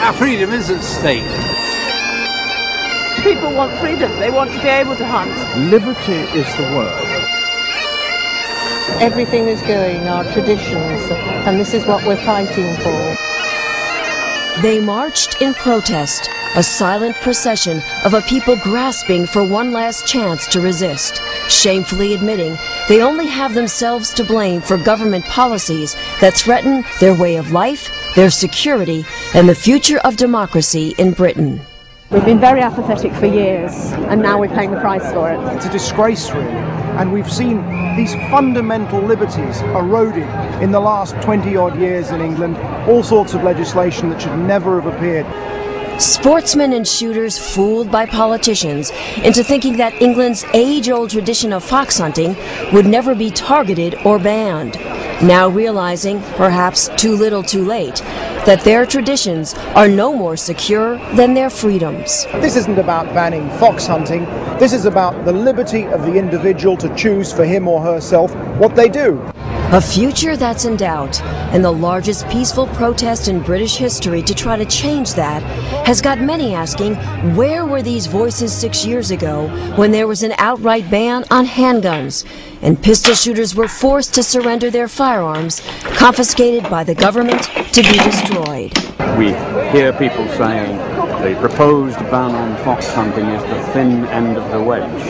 Our freedom is at stake. People want freedom. They want to be able to hunt. Liberty is the word. Everything is going, our traditions, and this is what we're fighting for. They marched in protest, a silent procession of a people grasping for one last chance to resist, shamefully admitting they only have themselves to blame for government policies that threaten their way of life, their security, and the future of democracy in Britain. We've been very apathetic for years, and now we're paying the price for it. It's a disgrace, really. And we've seen these fundamental liberties eroded in the last 20-odd years in England, all sorts of legislation that should never have appeared. Sportsmen and shooters fooled by politicians into thinking that England's age-old tradition of fox hunting would never be targeted or banned, now realizing, perhaps too little too late, that their traditions are no more secure than their freedoms. This isn't about banning fox hunting. This is about the liberty of the individual to choose for him or herself what they do. A future that's in doubt, and the largest peaceful protest in British history to try to change that has got many asking, where were these voices 6 years ago when there was an outright ban on handguns and pistol shooters were forced to surrender their firearms, confiscated by the government to be destroyed? We hear people saying the proposed ban on fox hunting is the thin end of the wedge.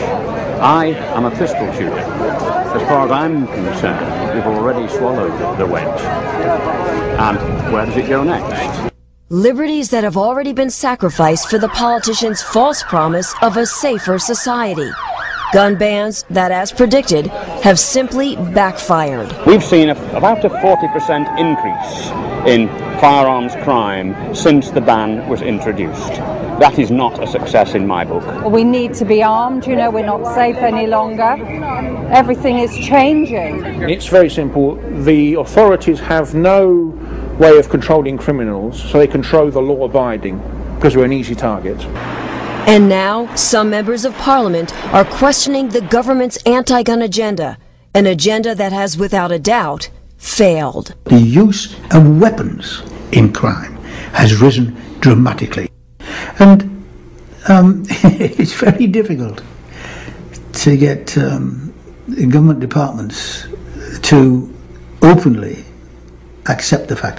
I am a pistol shooter. As far as I'm concerned, we've already swallowed the wedge. And where does it go next? Liberties that have already been sacrificed for the politicians' false promise of a safer society. Gun bans that, as predicted, have simply backfired. We've seen about a 40% increase in firearms crime since the ban was introduced. That is not a success in my book. We need to be armed, you know, we're not safe any longer. Everything is changing. It's very simple. The authorities have no way of controlling criminals, so they control the law-abiding, because we're an easy target. And now, some members of Parliament are questioning the government's anti-gun agenda, an agenda that has, without a doubt, failed. The use of weapons in crime has risen dramatically. And it's very difficult to get government departments to openly accept the fact.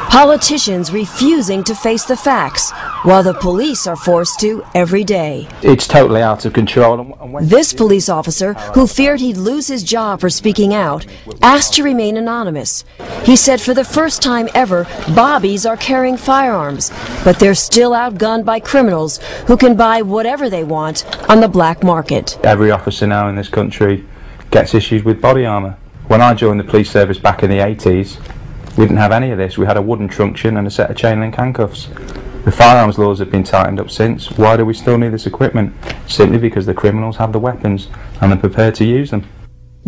Politicians refusing to face the facts, while the police are forced to every day. It's totally out of control. This police officer, who feared he'd lose his job for speaking out, asked to remain anonymous. He said for the first time ever, bobbies are carrying firearms, but they're still outgunned by criminals who can buy whatever they want on the black market. Every officer now in this country gets issued with body armour. When I joined the police service back in the 80s, we didn't have any of this. We had a wooden truncheon and a set of chain link handcuffs. The firearms laws have been tightened up since. Why do we still need this equipment? Simply because the criminals have the weapons and they're prepared to use them.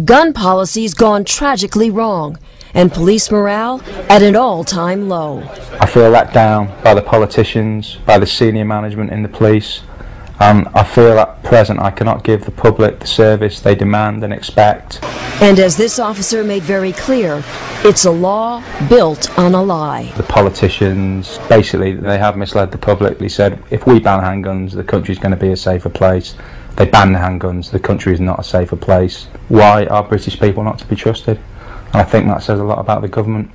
Gun policy's gone tragically wrong, and police morale at an all-time low. I feel let down by the politicians, by the senior management in the police. I feel at present I cannot give the public the service they demand and expect. And as this officer made very clear, it's a law built on a lie. The politicians, basically, they have misled the public. They said, if we ban handguns, the country's going to be a safer place. They ban the handguns, the country is not a safer place. Why are British people not to be trusted? And I think that says a lot about the government.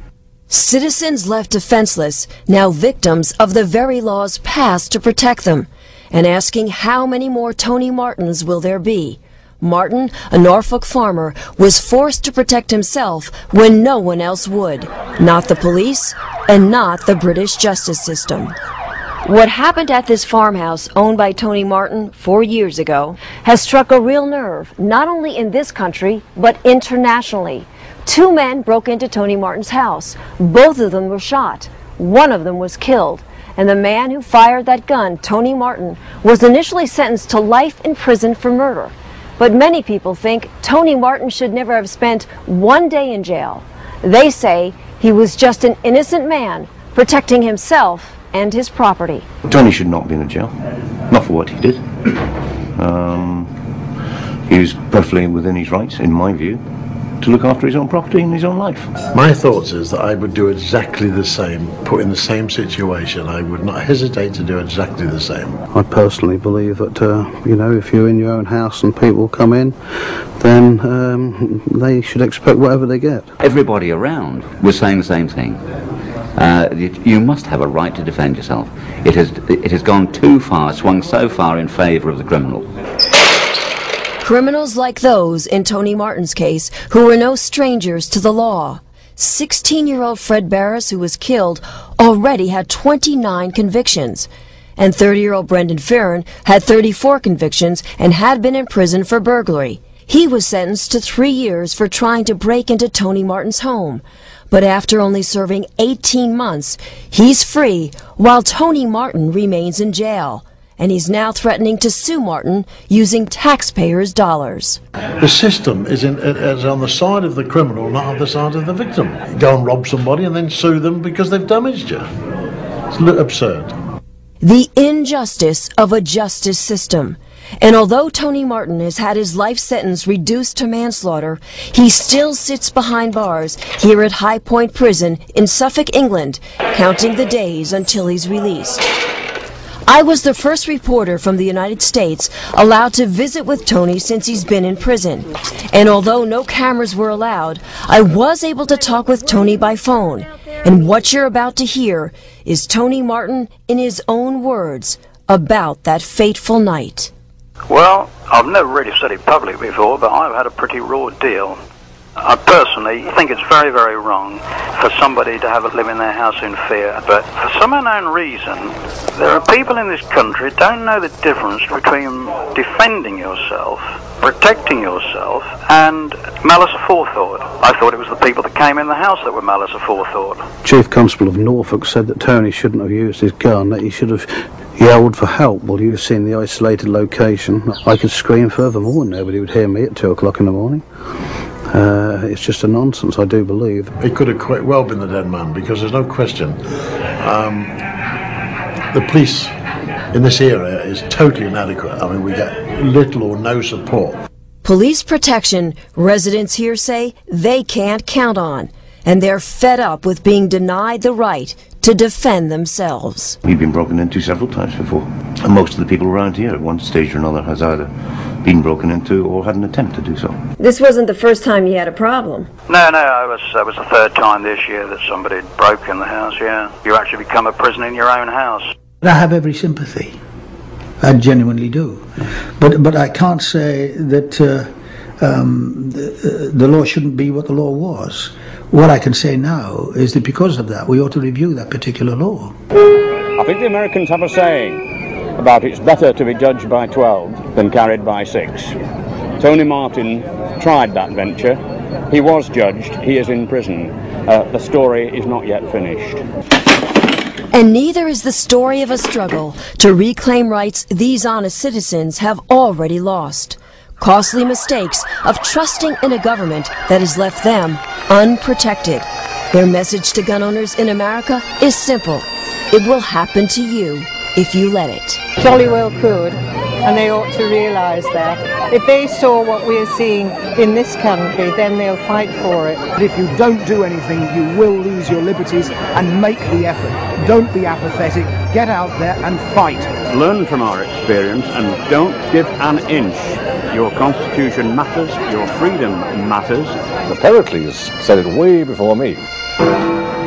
Citizens left defenseless, now victims of the very laws passed to protect them, and asking how many more Tony Martins will there be. Martin, a Norfolk farmer, was forced to protect himself when no one else would. Not the police, and not the British justice system. What happened at this farmhouse owned by Tony Martin 4 years ago has struck a real nerve, not only in this country, but internationally. 2 men broke into Tony Martin's house. Both of them were shot. One of them was killed. And the man who fired that gun, Tony Martin, was initially sentenced to life in prison for murder. But many people think Tony Martin should never have spent 1 day in jail. They say he was just an innocent man protecting himself and his property. Tony should not be in a jail, not for what he did. He was perfectly within his rights, in my view. to look after his own property and his own life. My thoughts is that I would do exactly the same, put in the same situation. I would not hesitate to do exactly the same. I personally believe that, you know, if you're in your own house and people come in, then they should expect whatever they get. Everybody around was saying the same thing. You must have a right to defend yourself. It has gone too far, swung so far in favour of the criminal. Criminals like those in Tony Martin's case, who were no strangers to the law. 16-year-old Fred Barris, who was killed, already had 29 convictions. And 30-year-old Brendan Fearon had 34 convictions and had been in prison for burglary. He was sentenced to 3 years for trying to break into Tony Martin's home. But after only serving 18 months, he's free while Tony Martin remains in jail. And he's now threatening to sue Martin using taxpayers' dollars. The system is on the side of the criminal, not on the side of the victim. You go and rob somebody and then sue them because they've damaged you. It's absurd. The injustice of a justice system. And although Tony Martin has had his life sentence reduced to manslaughter, he still sits behind bars here at High Point Prison in Suffolk, England, counting the days until he's released. I was the first reporter from the United States allowed to visit with Tony since he's been in prison. And although no cameras were allowed, I was able to talk with Tony by phone. And what you're about to hear is Tony Martin in his own words about that fateful night. Well, I've never really said it publicly before, but I've had a pretty raw deal. I personally think it's very, very wrong for somebody to have to live in their house in fear. But for some unknown reason, there are people in this country who don't know the difference between defending yourself, protecting yourself, and malice aforethought. I thought it was the people that came in the house that were malice aforethought. Chief Constable of Norfolk said that Tony shouldn't have used his gun, that he should have yelled for help. Well, you've seen the isolated location. I could scream furthermore and nobody would hear me at 2 o'clock in the morning. It's just a nonsense, I do believe. It could have quite well been the dead man, because there's no question. The police in this area is totally inadequate. I mean, we get little or no support. Police protection, residents here say they can't count on. And they're fed up with being denied the right to defend themselves. We've been broken into several times before, and most of the people around here at one stage or another has either been broken into or had an attempt to do so. This wasn't the first time you had a problem. No, it was the third time this year that somebody had broken the house, yeah. You actually become a prisoner in your own house. I have every sympathy. I genuinely do. But I can't say that the law shouldn't be what the law was. What I can say now is that because of that, we ought to review that particular law. I think the Americans have a saying about it's better to be judged by 12 than carried by 6. Tony Martin tried that venture. He was judged. He is in prison. The story is not yet finished. And neither is the story of a struggle to reclaim rights these honest citizens have already lost. Costly mistakes of trusting in a government that has left them unprotected. Their message to gun owners in America is simple. It will happen to you if you let it. Jolly well could, and they ought to realise that. If they saw what we're seeing in this country, then they'll fight for it. But if you don't do anything, you will lose your liberties, and make the effort. Don't be apathetic. Get out there and fight. Learn from our experience and don't give an inch. Your constitution matters, your freedom matters. The Pericles said it way before me.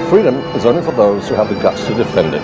Freedom is only for those who have the guts to defend it.